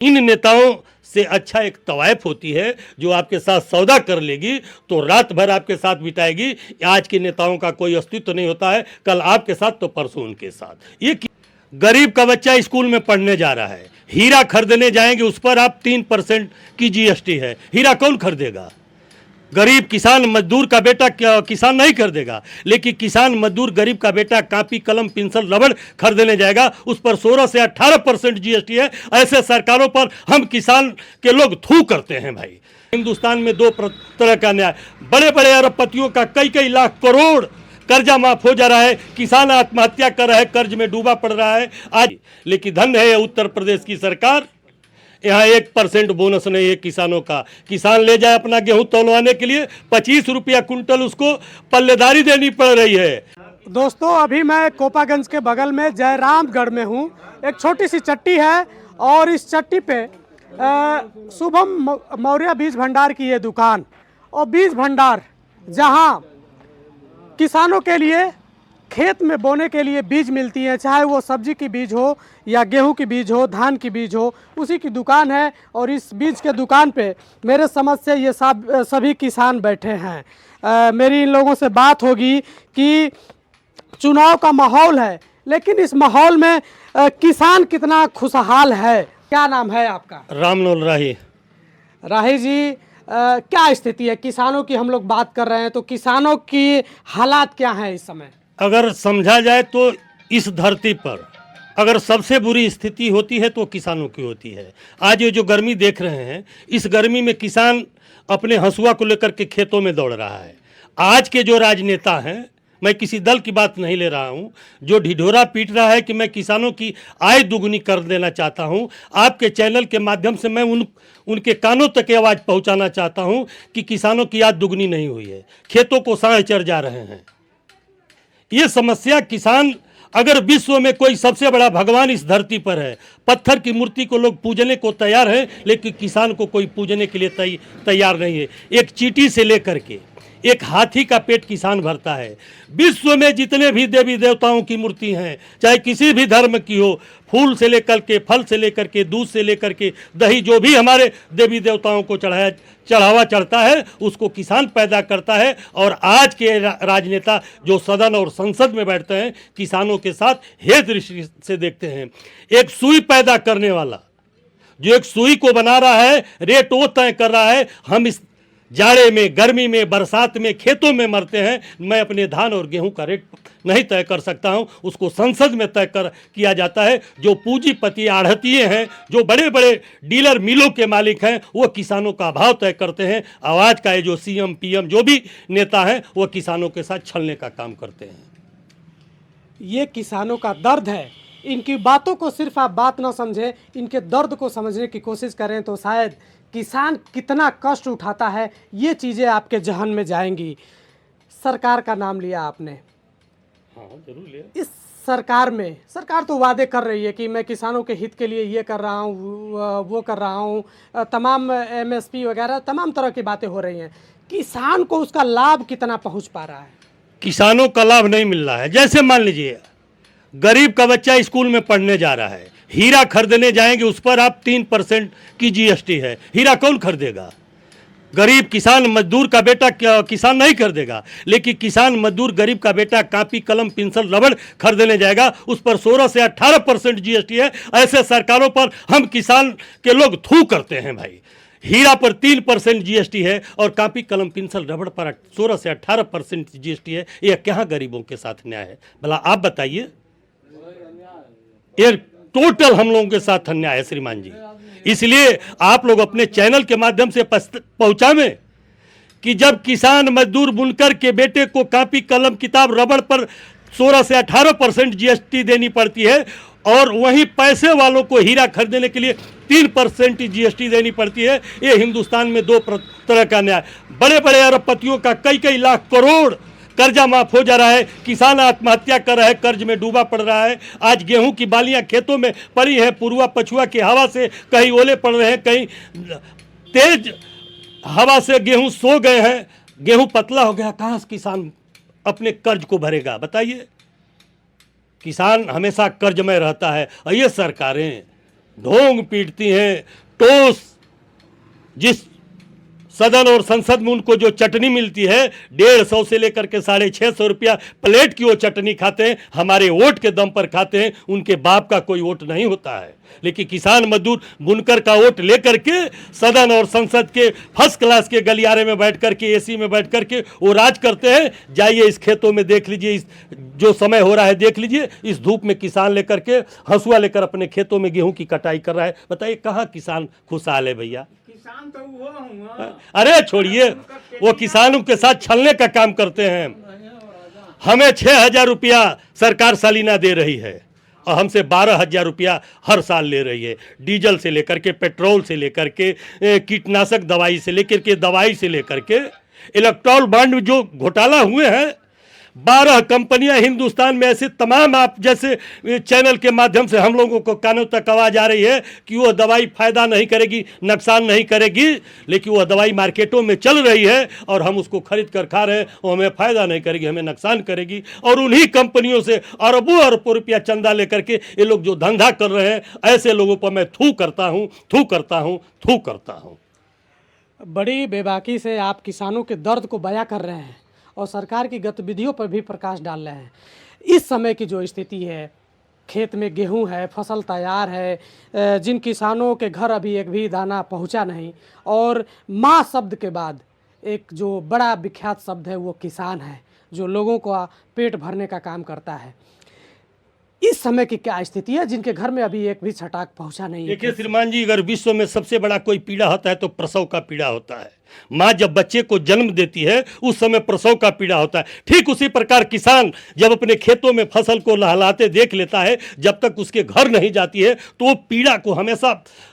इन नेताओं से अच्छा एक तवायफ होती है जो आपके साथ सौदा कर लेगी तो रात भर आपके साथ बिताएगी। आज के नेताओं का कोई अस्तित्व नहीं होता है, कल आपके साथ तो परसों उनके साथ। ये गरीब का बच्चा स्कूल में पढ़ने जा रहा है, हीरा खरीदने जाएंगे उस पर आप 3% की जीएसटी है। हीरा कौन खरीदेगा? गरीब किसान मजदूर का बेटा किसान नहीं खरीदेगा, लेकिन किसान मजदूर गरीब का बेटा कापी कलम पेंसिल रबड़ खरीदने जाएगा, उस पर 16 से 18% जीएसटी है। ऐसे सरकारों पर हम किसान के लोग थू करते हैं भाई। हिंदुस्तान में दो तरह का न्याय, बड़े बड़े अरबपतियों का कई कई लाख करोड़ कर्जा माफ हो जा रहा है, किसान आत्महत्या कर रहा है, कर्ज में डूबा पड़ रहा है आज। लेकिन धन्य है उत्तर प्रदेश की सरकार, यहाँ 1% बोनस नहीं है किसानों का। किसान ले जाए अपना गेहूं तौलवाने के लिए 25 रुपया कुंटल उसको पल्लेदारी देनी पड़ रही है। दोस्तों अभी मैं कोपागंज के बगल में जयरामगढ़ में हूँ। एक छोटी सी चट्टी है और इस चट्टी पे शुभम मौर्य बीज भंडार की ये दुकान, और बीज भंडार जहाँ किसानों के लिए खेत में बोने के लिए बीज मिलती है, चाहे वो सब्जी की बीज हो या गेहूं की बीज हो, धान की बीज हो, उसी की दुकान है। और इस बीज के दुकान पे मेरे समझ से ये सभी किसान बैठे हैं। मेरी इन लोगों से बात होगी कि चुनाव का माहौल है, लेकिन इस माहौल में किसान कितना खुशहाल है। क्या नाम है आपका? रामनोल राही। राही जी, क्या स्थिति है किसानों की? हम लोग बात कर रहे हैं तो किसानों की हालात क्या हैं इस समय? अगर समझा जाए तो इस धरती पर अगर सबसे बुरी स्थिति होती है तो किसानों की होती है। आज ये जो गर्मी देख रहे हैं, इस गर्मी में किसान अपने हंसुआ को लेकर के खेतों में दौड़ रहा है। आज के जो राजनेता हैं, मैं किसी दल की बात नहीं ले रहा हूं, जो ढिढोरा पीट रहा है कि मैं किसानों की आय दुगनी कर देना चाहता हूं, आपके चैनल के माध्यम से मैं उनके कानों तक आवाज़ पहुंचाना चाहता हूं कि किसानों की आय दुगनी नहीं हुई है, खेतों को सांड चढ़ जा रहे हैं। ये समस्या किसान, अगर विश्व में कोई सबसे बड़ा भगवान इस धरती पर है, पत्थर की मूर्ति को लोग पूजने को तैयार हैं, लेकिन किसान को कोई पूजने के लिए तैयार नहीं है। एक चींटी से लेकर के एक हाथी का पेट किसान भरता है। विश्व में जितने भी देवी देवताओं की मूर्ति हैं, चाहे किसी भी धर्म की हो, फूल से लेकर के, फल से लेकर के, दूध से लेकर के दही, जो भी हमारे देवी देवताओं को चढ़ावा चढ़ता है उसको किसान पैदा करता है। और आज के राजनेता जो सदन और संसद में बैठते हैं, किसानों के साथ हे दृष्टि से देखते हैं। एक सुई पैदा करने वाला जो एक सुई को बना रहा है, रेट वो तय कर रहा है। हम इस जाड़े में, गर्मी में, बरसात में खेतों में मरते हैं। मैं अपने धान और गेहूं का रेट नहीं तय कर सकता हूं, उसको संसद में तय किया जाता है। जो पूंजीपति आढ़तिये हैं, जो बड़े बड़े डीलर मिलों के मालिक हैं, वो किसानों का भाव तय करते हैं। आवाज़ का ये जो सीएम पीएम जो भी नेता हैं, वो किसानों के साथ छलने का काम करते हैं। ये किसानों का दर्द है। इनकी बातों को सिर्फ आप बात ना समझें, इनके दर्द को समझने की कोशिश करें तो शायद किसान कितना कष्ट उठाता है ये चीज़ें आपके जहन में जाएंगी। सरकार का नाम लिया आपने, हाँ जरूर लिया। इस सरकार में, सरकार तो वादे कर रही है कि मैं किसानों के हित के लिए ये कर रहा हूँ, वो कर रहा हूँ, तमाम एमएसपी वगैरह तमाम तरह की बातें हो रही हैं। किसान को उसका लाभ कितना पहुँच पा रहा है? किसानों का लाभ नहीं मिल रहा है। जैसे मान लीजिए गरीब का बच्चा स्कूल में पढ़ने जा रहा है, हीरा खरीदने जाएंगे उस पर आप 3% की जीएसटी है। हीरा कौन खरीदेगा? गरीब किसान मजदूर का बेटा किसान नहीं खरीदेगा, लेकिन किसान मजदूर गरीब का बेटा कापी कलम पेंसिल रबड़ खरीदने जाएगा, उस पर 16 से 18% जीएसटी है। ऐसे सरकारों पर हम किसान के लोग थू करते हैं भाई। हीरा पर 3% जीएसटी है और कापी कलम पेंसिल रबड़ पर 16 से 18% जीएसटी है। यह क्या गरीबों के साथ न्याय है? भला आप बताइए। ये टोटल हम लोगों के साथ अन्याय है श्रीमान जी। इसलिए आप लोग अपने चैनल के माध्यम से पहुंचावें कि जब किसान मजदूर बुनकर के बेटे को कापी कलम किताब रबड़ पर 16 से 18% जीएसटी देनी पड़ती है, और वहीं पैसे वालों को हीरा खरीदने के लिए 3% जीएसटी देनी पड़ती है। ये हिंदुस्तान में दो तरह का न्याय, बड़े बड़े अरबपतियों का कई कई लाख करोड़ कर्जा माफ हो जा रहा है, किसान आत्महत्या कर रहा है, कर्ज में डूबा पड़ रहा है। आज गेहूं की बालियां खेतों में पड़ी है, पूर्वा पछुआ की हवा से कहीं ओले पड़ रहे हैं, कहीं तेज हवा से गेहूं सो गए हैं, गेहूं पतला हो गया। कहाँ से किसान अपने कर्ज को भरेगा बताइए? किसान हमेशा कर्ज में रहता है। और ये सरकारें ढोंग पीटती हैं। टोस जिस सदन और संसद में उनको जो चटनी मिलती है 150 से लेकर के 650 रुपया प्लेट की वो चटनी खाते हैं, हमारे वोट के दम पर खाते हैं। उनके बाप का कोई वोट नहीं होता है, लेकिन किसान मजदूर बुनकर का वोट लेकर के सदन और संसद के फर्स्ट क्लास के गलियारे में बैठ करके, एसी में बैठ करके वो राज करते हैं। जाइए इस खेतों में देख लीजिए, इस जो समय हो रहा है देख लीजिए, इस धूप में किसान लेकर के हंसुआ लेकर अपने खेतों में गेहूं की कटाई कर रहा है। बताइए कहाँ किसान खुशहाल है भैया? किसान तो वो हूँ। अरे छोड़िए, वो किसानों के साथ छलने का काम करते हैं। हमें 6,000 रुपया सरकार सालीना दे रही है और हमसे 12,000 रुपया हर साल ले रही है। डीजल से लेकर के, पेट्रोल से लेकर के, कीटनाशक दवाई से लेकर के, दवाई से लेकर के, इलेक्ट्रॉल बॉन्ड में जो घोटाला हुए हैं, 12 कंपनियां हिंदुस्तान में ऐसे तमाम, आप जैसे चैनल के माध्यम से हम लोगों को कानों तक आवाज आ रही है कि वो दवाई फायदा नहीं करेगी, नुकसान नहीं करेगी, लेकिन वो दवाई मार्केटों में चल रही है और हम उसको खरीद कर खा रहे हैं। वो हमें फायदा नहीं करेगी, हमें नुकसान करेगी। और उन्हीं कंपनियों से अरबों अरबों रुपया चंदा लेकर के ये लोग जो धंधा कर रहे हैं, ऐसे लोगों पर मैं थू करता हूँ, थू करता हूँ, थू करता हूँ। बड़ी बेबाकी से आप किसानों के दर्द को बयां कर रहे हैं और सरकार की गतिविधियों पर भी प्रकाश डाल रहे हैं। इस समय की जो स्थिति है, खेत में गेहूं है, फसल तैयार है, जिन किसानों के घर अभी एक भी दाना पहुंचा नहीं, और माँ शब्द के बाद एक जो बड़ा विख्यात शब्द है वो किसान है, जो लोगों का पेट भरने का काम करता है। इस समय की क्या स्थिति है जिनके घर में अभी एक भी छटाक पहुंचा नहीं है? देखिए श्रीमान जी, अगर विश्व में सबसे बड़ा कोई पीड़ा होता है तो प्रसव का पीड़ा होता है। माँ जब बच्चे को जन्म देती है उस समय प्रसव का पीड़ा होता है। ठीक उसी प्रकार किसान जब अपने खेतों में फसल को लहलाते देख लेता है, जब तक उसके घर नहीं जाती है तो वो पीड़ा को हमेशा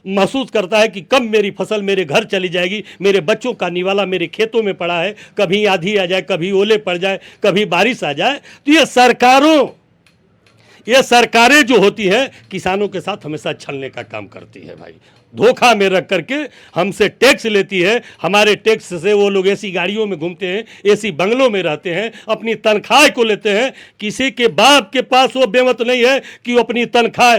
महसूस करता है कि कब मेरी फसल मेरे घर चली जाएगी, मेरे बच्चों का निवाला मेरे खेतों में पड़ा है, कभी आंधी आ जाए, कभी ओले पड़ जाए, कभी बारिश आ जाए। तो ये सरकारें जो होती हैं किसानों के साथ हमेशा छलने का काम करती है भाई। धोखा में रख करके हमसे टैक्स लेती है, हमारे टैक्स से वो लोग ऐसी गाड़ियों में घूमते हैं, ऐसी बंगलों में रहते हैं, अपनी तनख्वाह को लेते हैं। किसी के बाप के पास वो बेमत नहीं है कि वो अपनी तनख्वाह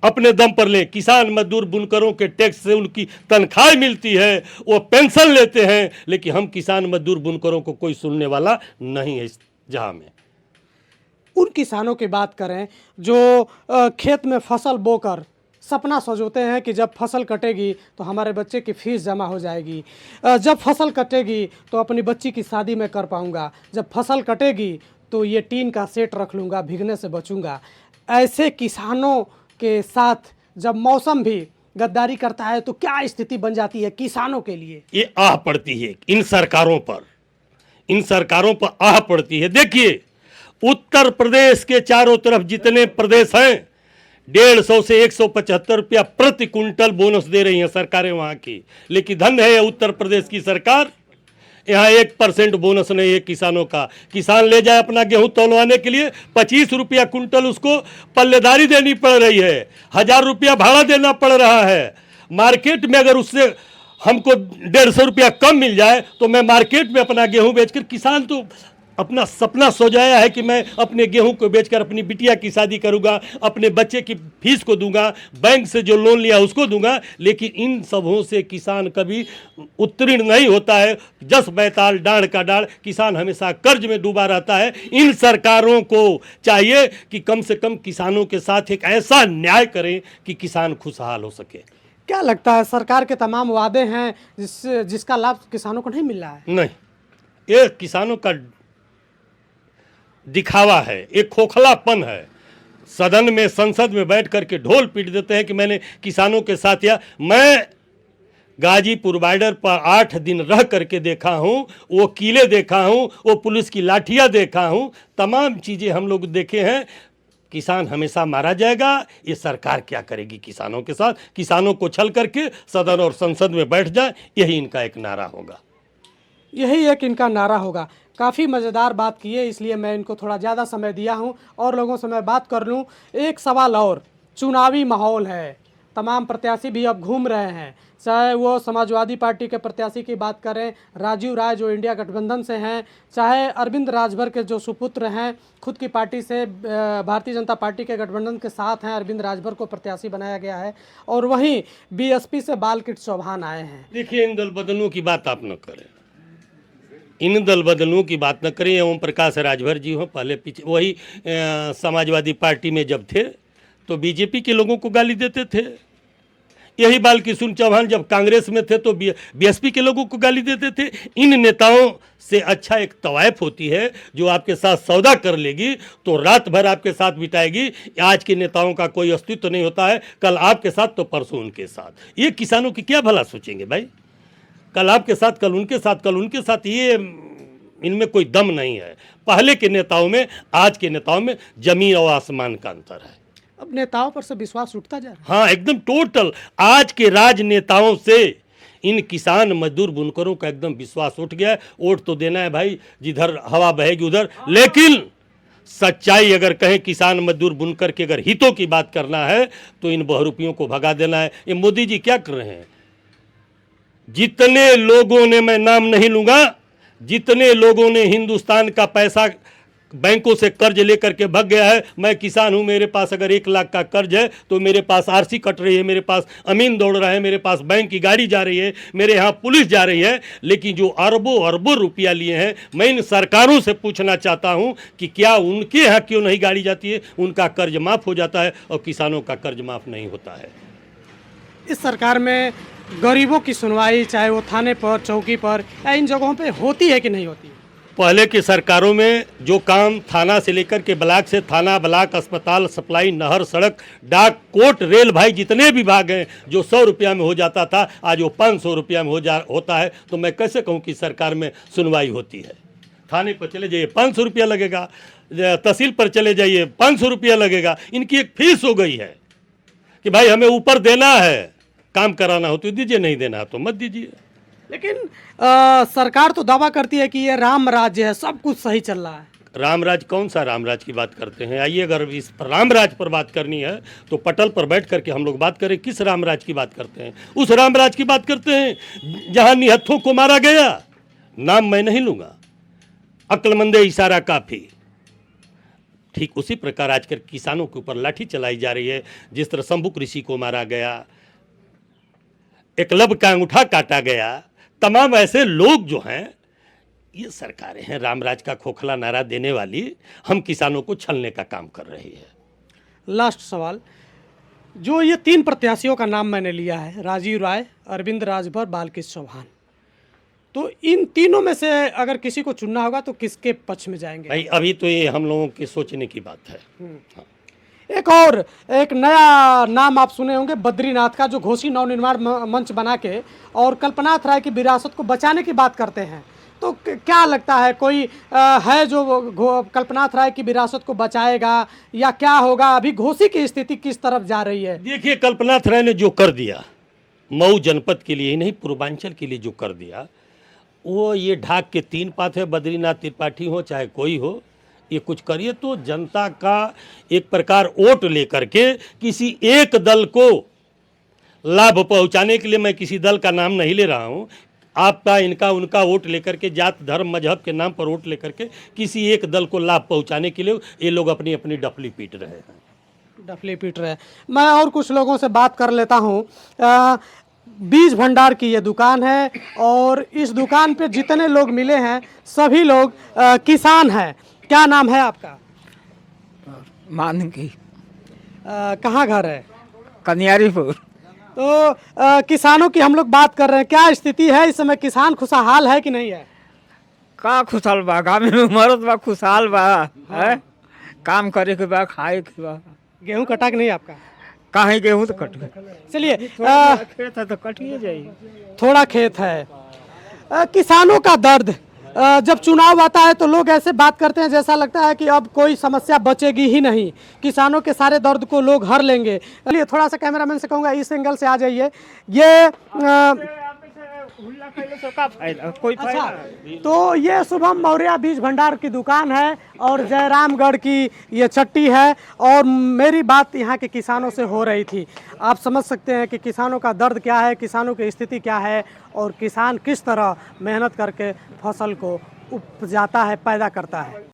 अपने दम पर लें। किसान मजदूर बुनकरों के टैक्स से उनकी तनख्वाह मिलती है, वो पेंशन लेते हैं, लेकिन हम किसान मजदूर बुनकरों को कोई सुनने वाला नहीं है इस जहां में। उन किसानों की बात करें जो खेत में फसल बोकर सपना सजोते हैं कि जब फसल कटेगी तो हमारे बच्चे की फीस जमा हो जाएगी, जब फसल कटेगी तो अपनी बच्ची की शादी में कर पाऊंगा, जब फसल कटेगी तो ये टीन का सेट रख लूँगा, भीगने से बचूंगा। ऐसे किसानों के साथ जब मौसम भी गद्दारी करता है तो क्या स्थिति बन जाती है किसानों के लिए? ये आह पड़ती है इन सरकारों पर आह पड़ती है। देखिए उत्तर प्रदेश के चारों तरफ जितने प्रदेश हैं 150 से 175 रुपया प्रति कुंटल बोनस दे रही हैं सरकारें वहां की, लेकिन धन्य है उत्तर प्रदेश की सरकार, यहाँ 1% बोनस नहीं है किसानों का। किसान ले जाए अपना गेहूं तौलवाने के लिए 25 रुपया कुंटल उसको पल्लेदारी देनी पड़ रही है, 1,000 रुपया भाड़ा देना पड़ रहा है। मार्केट में अगर उससे हमको 150 रुपया कम मिल जाए तो मैं मार्केट में अपना गेहूं बेचकर, किसान तो अपना सपना सजाया है कि मैं अपने गेहूं को बेचकर अपनी बिटिया की शादी करूंगा, अपने बच्चे की फीस को दूंगा, बैंक से जो लोन लिया उसको दूंगा, लेकिन इन सबों से किसान कभी उत्तीर्ण नहीं होता है। जस बैताल डांड का डांड, किसान हमेशा कर्ज में डूबा रहता है। इन सरकारों को चाहिए कि कम से कम किसानों के साथ एक ऐसा न्याय करें कि किसान खुशहाल हो सके। क्या लगता है सरकार के तमाम वादे हैं जिसका लाभ किसानों को नहीं मिल रहा है? नहीं, ये किसानों का दिखावा है, एक खोखलापन है। सदन में संसद में बैठ करके ढोल पीट देते हैं कि मैंने किसानों के साथ या मैं गाजीपुर बॉर्डर पर 8 दिन रह करके देखा हूँ, वो किले देखा हूँ, वो पुलिस की लाठियाँ देखा हूँ, तमाम चीज़ें हम लोग देखे हैं। किसान हमेशा मारा जाएगा। ये सरकार क्या करेगी किसानों के साथ? किसानों को छल करके सदन और संसद में बैठ जाए, यही इनका एक नारा होगा। यही एक इनका नारा होगा। काफ़ी मज़ेदार बात की है, इसलिए मैं इनको थोड़ा ज़्यादा समय दिया हूं और लोगों से मैं बात कर लूं। एक सवाल और, चुनावी माहौल है, तमाम प्रत्याशी भी अब घूम रहे हैं, चाहे वो समाजवादी पार्टी के प्रत्याशी की बात करें राजीव राय जो इंडिया गठबंधन से हैं, चाहे अरविंद राजभर के जो सुपुत्र हैं खुद की पार्टी से भारतीय जनता पार्टी के गठबंधन के साथ हैं, अरविंद राजभर को प्रत्याशी बनाया गया है, और वहीं बीएसपी से बालकृष्ण चौहान आए हैं। देखिए, इन दल बदलों की बात आप न करें, इन दल बदलों की बात न करें। ओम प्रकाश राजभर जी हो, पहले पीछे वही समाजवादी पार्टी में जब थे तो बीजेपी के लोगों को गाली देते थे। यही बालकृष्ण चौहान जब कांग्रेस में थे तो बीएसपी के लोगों को गाली देते थे। इन नेताओं से अच्छा एक तवायफ होती है जो आपके साथ सौदा कर लेगी तो रात भर आपके साथ बिताएगी। आज के नेताओं का कोई अस्तित्व नहीं होता है, कल आपके साथ तो परसों उनके साथ। ये किसानों की क्या भला सोचेंगे भाई, कल आपके साथ, कल उनके साथ, कल उनके साथ, ये इनमें कोई दम नहीं है। पहले के नेताओं में आज के नेताओं में जमीन और आसमान का अंतर है। अब नेताओं पर से विश्वास उठता जा रहा है। हाँ, एकदम टोटल आज के राजनेताओं से इन किसान मजदूर बुनकरों का एकदम विश्वास उठ गया है। वोट तो देना है भाई, जिधर हवा बहेगी उधर, लेकिन सच्चाई अगर कहें किसान मजदूर बुनकर के अगर हितों की बात करना है तो इन बहुरूपियों को भगा देना है। ये मोदी जी क्या कर रहे हैं? जितने लोगों ने, मैं नाम नहीं लूंगा, जितने लोगों ने हिंदुस्तान का पैसा बैंकों से कर्ज लेकर के भग गया है, मैं किसान हूं, मेरे पास अगर 1 लाख का कर्ज है तो मेरे पास आरसी कट रही है, मेरे पास अमीन दौड़ रहा है, मेरे पास बैंक की गाड़ी जा रही है, मेरे यहाँ पुलिस जा रही है, लेकिन जो अरबों अरबों रुपया लिए हैं, मैं इन सरकारों से पूछना चाहता हूं कि क्या उनके यहाँ क्यों नहीं गाड़ी जाती है? उनका कर्ज माफ़ हो जाता है और किसानों का कर्ज माफ़ नहीं होता है। इस सरकार में गरीबों की सुनवाई चाहे वो थाने पर, चौकी पर या इन जगहों पे होती है कि नहीं होती? पहले की सरकारों में जो काम थाना से लेकर के ब्लॉक से थाना, ब्लॉक, अस्पताल, सप्लाई, नहर, सड़क, डाक, कोर्ट, रेल, भाई जितने विभाग हैं, जो 100 रुपया में हो जाता था आज वो 500 रुपया में होता है। तो मैं कैसे कहूँ कि सरकार में सुनवाई होती है? थाने पर चले जाइए 500 रुपया लगेगा, तहसील पर चले जाइए 500 रुपया लगेगा। इनकी एक फीस हो गई है कि भाई हमें ऊपर देना है, काम कराना हो तो दीजिए, नहीं देना तो मत दीजिए। लेकिन सरकार तो दावा करती है कि ये राम राज्य है, सब कुछ सही चल रहा है। रामराज, कौन सा रामराज की बात करते हैं? आइए, अगर इस रामराज पर बात करनी है तो पटल पर बैठ करके हम लोग बात करें। किस रामराज की बात करते हैं? उस रामराज की बात करते हैं जहां निहत्थों को मारा गया, नाम मैं नहीं लूंगा, अक्लमंदे इशारा काफी। ठीक उसी प्रकार आजकल किसानों के ऊपर लाठी चलाई जा रही है। जिस तरह शंभुक ऋषि को मारा गया, एकलव्य का अंगूठा काटा गया, तमाम ऐसे लोग जो हैं, ये सरकारें हैं रामराज का खोखला नारा देने वाली, हम किसानों को छलने का काम कर रही है। लास्ट सवाल, जो ये 3 प्रत्याशियों का नाम मैंने लिया है, राजीव राय, अरविंद राजभर, बालकृष्ण चौहान, तो इन तीनों में से अगर किसी को चुनना होगा तो किसके पक्ष में जाएंगे? भाई अभी तो ये हम लोगों के सोचने की बात है। हाँ। एक नया नाम आप सुने होंगे बद्रीनाथ का, जो घोसी नवनिर्माण मंच बना के और कल्पनाथ राय की विरासत को बचाने की बात करते हैं। तो क्या लगता है, कोई है जो कल्पनाथ राय की विरासत को बचाएगा या क्या होगा? अभी घोसी की स्थिति किस तरफ जा रही है? देखिए, कल्पनाथ राय ने जो कर दिया मऊ जनपद के लिए ही नहीं, पूर्वांचल के लिए जो कर दिया, वो ये ढाक के 3 पात है। बद्रीनाथ त्रिपाठी हो चाहे कोई हो, ये कुछ करिए तो जनता का एक प्रकार वोट लेकर के किसी एक दल को लाभ पहुंचाने के लिए, मैं किसी दल का नाम नहीं ले रहा हूं, आपका, इनका, उनका वोट लेकर के, जात धर्म मजहब के नाम पर वोट लेकर के किसी एक दल को लाभ पहुंचाने के लिए ये लोग अपनी अपनी डफली पीट रहे हैं। डफली पीट रहे हैं। मैं और कुछ लोगों से बात कर लेता हूँ। बीज भंडार की ये दुकान है और इस दुकान पे जितने लोग मिले हैं सभी लोग किसान हैं। क्या नाम है आपका? मानकी। कहाँ घर है? कन्यारीपुर। तो किसानों की हम लोग बात कर रहे हैं, क्या स्थिति है इस समय? किसान खुशहाल है कि नहीं है? का खुशहाल बा, गाँव में मरत बा, खुशहाल बा। है काम करे के बा, खाए के बा। गेहूं कटा कि नहीं आपका? कहीं गेहूँ तो कट गए। चलिए, खेत है तो कटिए जाइए। थोड़ा खेत है। किसानों का दर्द, जब चुनाव आता है तो लोग ऐसे बात करते हैं जैसा लगता है कि अब कोई समस्या बचेगी ही नहीं, किसानों के सारे दर्द को लोग हर लेंगे। चलिए, थोड़ा सा कैमरामैन से कहूँगा इस एंगल से आ जाइए। ये हुल्ला खइले से का फायदा, कोई फायदा अच्छा, तो ये शुभम मौर्य बीज भंडार की दुकान है और जयरामगढ़ की ये चट्टी है। और मेरी बात यहाँ के किसानों से हो रही थी। आप समझ सकते हैं कि किसानों का दर्द क्या है, किसानों की स्थिति क्या है और किसान किस तरह मेहनत करके फसल को उपजाता है, पैदा करता है।